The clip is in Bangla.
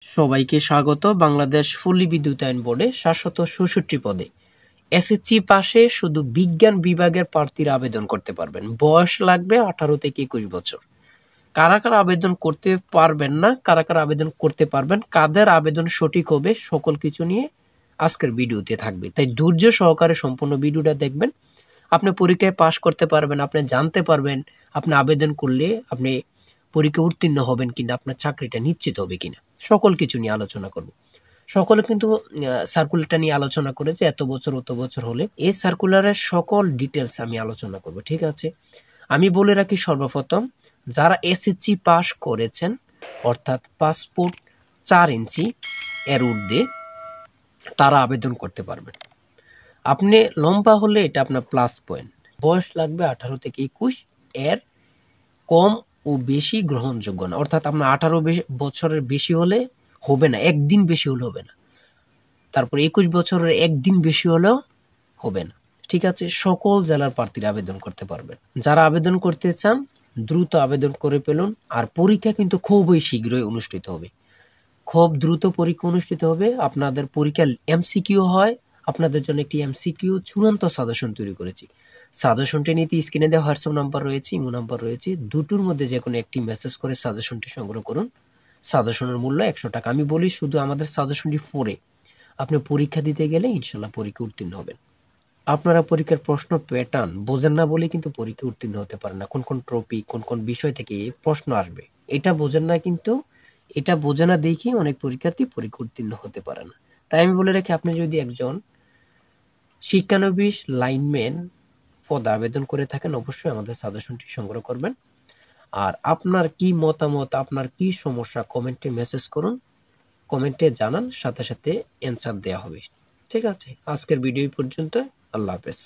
সবাইকে স্বাগত। বাংলাদেশ পল্লী বিদ্যুতায়ন বোর্ডে ৭৬৬ পদে এসএসসি পাশে শুধু বিজ্ঞান বিভাগের প্রার্থীরা আবেদন করতে পারবেন। বয়স লাগবে ১৮ থেকে ২১ বছর। কারা কারা আবেদন করতে পারবেন না, কারা কারা আবেদন করতে পারবেন, কাদের আবেদন সঠিক হবে, সকল কিছু নিয়ে আজকের ভিডিওতে থাকবে। তাই ধৈর্য সহকারে সম্পূর্ণ ভিডিওটা দেখবেন। আপনি পরীক্ষায় পাশ করতে পারবেন, আপনি জানতে পারবেন আপনি আবেদন করলে আপনি পরীক্ষা উত্তীর্ণ হবেন কিনা, আপনার চাকরিটা নিশ্চিত হবে কিনা, সকল কিছু নিয়ে আলোচনা করব। সকলে কিন্তু সার্কুলারটা নিয়ে আলোচনা করেছে, এত বছর অত বছর হলে এই সার্কুলারের সকল ডিটেলস আমি আলোচনা করব। ঠিক আছে, আমি বলে রাখি সর্বপ্রথম যারা এসএসসি পাস করেছেন অর্থাৎ পাসপোর্ট ৪ ইঞ্চি এর ঊর্ধ্বে তারা আবেদন করতে পারবেন। আপনি লম্বা হলে এটা আপনার প্লাস পয়েন্ট। বয়স লাগবে ১৮ থেকে ২১, এর কম ও বেশি গ্রহণযোগ্য না। অর্থাৎ আপনার ১৮ বছরের বেশি হলে হবে না, একদিন বেশি হলে হবে না। তারপর ২১ বছরের একদিন বেশি হলেও হবে না। ঠিক আছে, সকল জেলার প্রার্থীরা আবেদন করতে পারবেন। যারা আবেদন করতে চান দ্রুত আবেদন করে ফেলুন। আর পরীক্ষা কিন্তু খুবই শীঘ্রই অনুষ্ঠিত হবে, খুব দ্রুত পরীক্ষা অনুষ্ঠিত হবে। আপনাদের পরীক্ষা এমসিকিউ হয়, আপনাদের জন্য একটি এমসিকিউ চূড়ান্ত সাজেশন তৈরি করেছি। সাজেশনটি নিতে স্ক্রিনে দেওয়া হোয়াটসঅ্যাপ নাম্বার রয়েছে, ইমো নাম্বার রয়েছে, দুটোর মধ্যে যে কোনো একটি মেসেজ করে সাজেশনটি সংগ্রহ করুন। সাজেশনের মূল্য ১০০ টাকা। আমি বলি শুধু আমাদের সাজেশনটি পড়ে আপনি পরীক্ষা দিতে গেলে ইনশাল্লাহ পরীক্ষা উত্তীর্ণ হবেন। আপনারা পরীক্ষার প্রশ্ন প্যাটার্ন বোঝেন না বলে কিন্তু পরীক্ষা উত্তীর্ণ হতে পারেন না। কোন কোন টপিক, কোন কোন বিষয় থেকে প্রশ্ন আসবে এটা বোঝেন না, কিন্তু এটা বোঝে না দেখেই অনেক পরীক্ষার্থী পরীক্ষা উত্তীর্ণ হতে পারে না। তাই আমি বলে রাখি, আপনি যদি একজন শিক্ষানবিশ লাইনম্যান পদে আবেদন করে থাকেন অবশ্যই আমাদের সাজেশনটি সংগ্রহ করবেন। আর আপনার কি মতামত, আপনার কি সমস্যা কমেন্টে মেসেজ করুন, কমেন্টে জানান, সাথে সাথে অ্যান্সার দেওয়া হবে। ঠিক আছে, আজকের ভিডিও পর্যন্ত। আল্লাহ হাফেজ।